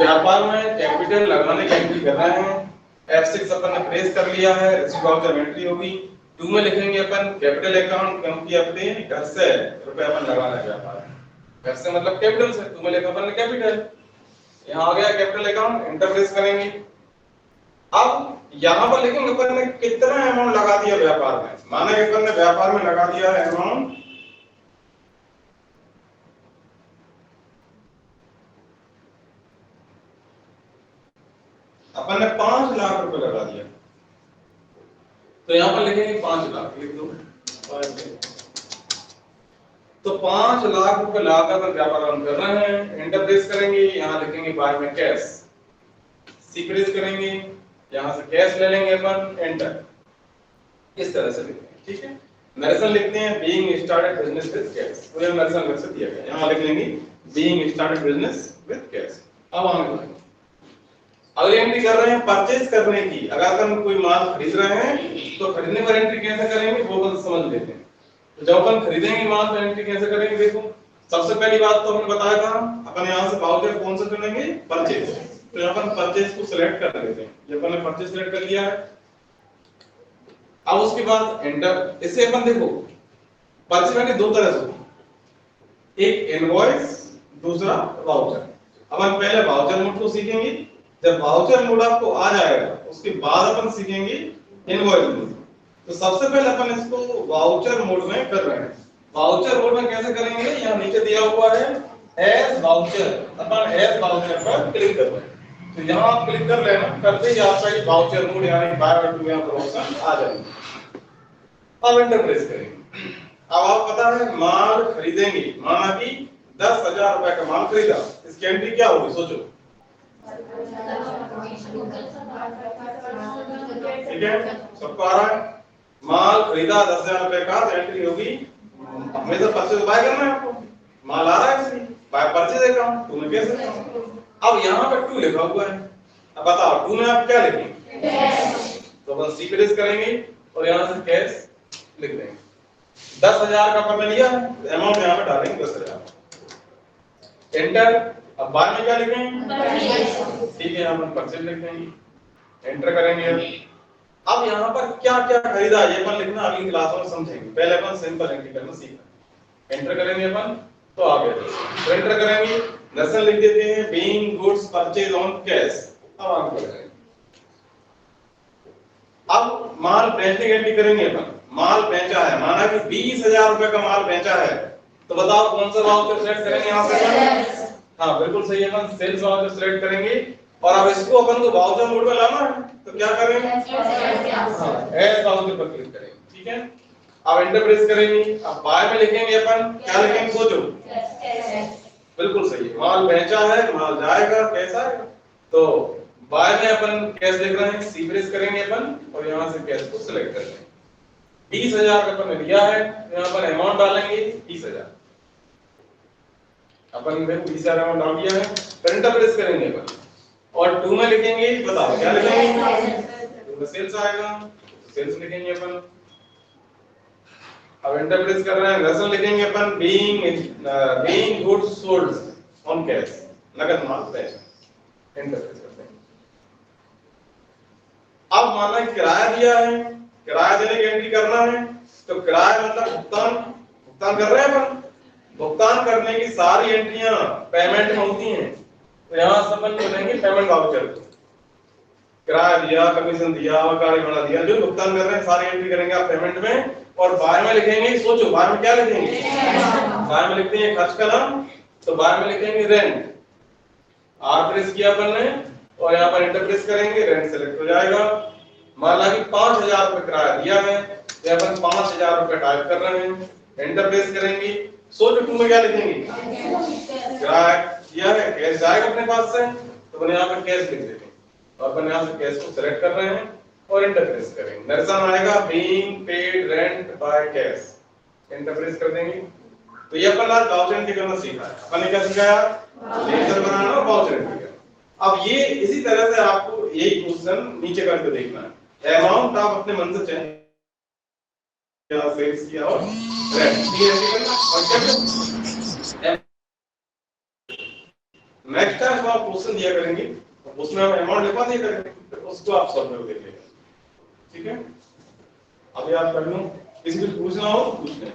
व्यापार में कैपिटल लगाने की एंट्री कर रहे हैं। F6 अपन ने प्रेस कर लिया है, रिसीव वाउचर एंट्री होगी। 2 में लिखेंगे अपन कैपिटल अकाउंट, क्योंकि अपने घर से रुपए अपन लगाना है व्यापार में। घर से मतलब कैपिटल से, 2 में लिखा अपन ने कैपिटल। यहाँ आ गया कैपिटल अकाउंट, एंटर प्रेस करेंगे। अब यहाँ पर लिखेंगे अपन ने कितना अमाउंट लगा दिया व्यापार में। माना कि अपन ने व्यापार में लगा दिया है अमाउंट अपन ने 5 लाख रुपए लगा दिया, तो यहाँ पर लिखेंगे 5 लाख, लिख दो। तो 5 लाख रुपए लाकर व्यापार हम कर रहे हैं, एंटर प्रेस करेंगे। यहाँ लिखेंगे बाय में कैश, सी प्रेस करेंगे, यहाँ से कैश ले लेंगे अपन, एंटर। इस तरह से लिखेंगे, ठीक है। नरेशन लिखते हैं being started business with cash, वो ये नरेशन अलग से दिया गया, यहाँ लिख लेंगे being started business with cash. अब आगे बढ़ेंगे, अगली एंट्री कर रहे हैं परचेज करने की। अगर अपन कोई माल खरीद रहे हैं तो खरीदने पर एंट्री कैसे करेंगे वो बस समझ लेते हैं। तो जब अपन खरीदेंगे माल तो एंट्री कैसे करेंगे, देखो सबसे पहली बात तो हमने बताया था, अपन यहाँ से वाउचर कौन सा चुनेंगे, परचेज। तो यहाँ अपन परचेज को सिलेक्ट कर लेते हैं, ये अपन ने परचेज सिलेक्ट कर लिया है। अब उसके बाद एंटर। इससे अपन देखो परचेज में 2 तरह से, एक इनवॉइस, दूसरा वाउचर। अपन पहले वाउचर मोड को सीखेंगे, जब वाउचर मोड आपको आ जाएगा उसके बाद अपन सीखेंगे इनवॉइस मोड। तो सबसे पहले अपन इसको वाउचर मोड में कर रहे हैं। वाउचर मोड में कैसे करेंगे, यहाँ नीचे दिया हुआ है एज वाउचर, अपन एज वाउचर पर क्लिक कर रहे हैं। तो यहाँ आप क्लिक कर लेना, करते ही आपका ये वाउचर मोड यानी बाय और टू यहाँ पर ऑप्शन आ जाएगा। अब एंटर प्रेस करेंगे। अब आप पता है माल खरीदेंगे, माना कि 10,000 रुपए का माल खरीदा, इसकी एंट्री क्या होगी सोचो। ठीक है, सबको आ रहा है। माल खरीदा 10,000 रुपए का, तो एंट्री होगी, हमेशा परचेज बाय करना है आपको, माल आ रहा है इसलिए बाय परचेज अकाउंट, 2 में कैसे। अब यहाँ पर 2 लिखा हुआ है, अब बताओ 2 में आप क्या लिखेंगे, तो बस सी प्रेस करेंगे और यहाँ से कैश लिख देंगे। 10,000 का अपन लिया, अमाउंट यहाँ पे डालेंगे 10,000, एंटर। अब बाद में क्या लिखेंगे, ठीक है यहाँ पर परचेज लिख देंगे, एंटर करेंगे। अब यहाँ पर क्या क्या खरीदा ये अपन लिखना अगली क्लास में समझेंगे, पहले अपन सिंपल एंट्री करना सीखा। एंटर करेंगे अपन तो आ गया, तो एंटर करेंगे, लेसन लिख देते हैं being goods purchase on cash. अब आगे बढ़ेंगे, अब माल बेचने की एंट्री करेंगे अपन। माल बेचा है, माना कि 20,000 रुपए का माल बेचा है, तो बताओ कौन सा वाउचर सिलेक्ट करेंगे यहाँ से। हाँ बिल्कुल सही है, अपन सेल्स वाउचर सिलेक्ट करेंगे। और अब इसको अपन को वाउचर मोड में लाना है तो क्या करेंगे, एज वाउचर पर क्लिक करेंगे, ठीक है। अब एंटर प्रेस करेंगे। अब बाय में लिखेंगे अपन, क्या लिखेंगे सोचो, बिल्कुल सही है, माल बेचा है, माल जाएगा, कैश आएगा। तो बाय में अपन कैश लिख रहे हैं, सी प्रेस करेंगे अपन और यहाँ से कैश को सिलेक्ट कर लेंगे। 20,000 का अपन ने लिया है, यहाँ पर अमाउंट डालेंगे 20,000, अपन ने 20,000 अमाउंट डाल दिया है, एंटर प्रेस करेंगे अपन और 2 में लिखेंगे, बताओ क्या लिखेंगे, 2 में सेल्स आएगा, सेल्स लिखेंगे अपन। अब एंटर प्रेस कर रहे हैं, लेसन लिखेंगे अपन being goods sold on cash, नगद माल बेचा, एंटर प्रेस करते हैं। अब माना किराया दिया है, किराया देने की एंट्री करना है, तो किराया मतलब भुगतान कर रहे हैं अपन, भुगतान करने की सारी एंट्रियां पेमेंट में होती हैं। तो यहाँ से अपन चुनेंगे पेमेंट वाउचर, किराया दिया, कमीशन दिया, गाड़ी भाड़ा दिया, जो भुगतान कर रहे हैं सारी एंट्री करेंगे आप पेमेंट में। और बाय में लिखेंगे, सोचो बाय में क्या लिखेंगे, बाय में लिखते हैं खर्च का नाम, तो बाय में लिखेंगे रेंट। आर प्रेस किया अपन ने और यहाँ पर एंटर प्रेस करेंगे, रेंट सेलेक्ट हो जाएगा। मान ला कि 5,000 रुपए किराया दिया है, तो अपन 5,000 रुपए टाइप कर रहे हैं, एंटर प्रेस करेंगे। सोचो 2 में क्या लिखेंगे, किराया दिया है, कैश जाएगा अपने पास से, तो अपन यहाँ पर कैश लिख देते हैं और अपन यहाँ से कैश को सिलेक्ट कर रहे हैं और एंटर प्रेस करेंगे। नरेशन आएगा being paid rent by cash, enter press कर देंगे। तो ये अपन आज वाउचर एंट्री करना सीखा है। अपन ने क्या सिखाया, लेजर बनाना और वाउचर एंट्री करना। अब ये इसी तरह से आपको यही क्वेश्चन नीचे करके देखना है। अमाउंट आप अपने मन से चेंज किया, सेल्स किया और रेंट, ये एंट्री करना। और नेक्स्ट टाइम जब आप क्वेश्चन दिया करेंगे तो उसमें हम अमाउंट लिखवा दिया करेंगे, तो उसको आप सॉल्व करके देख लेंगे। ठीक है, अभी आप कर लो, किसी कुछ पूछना हो तो पूछ लें।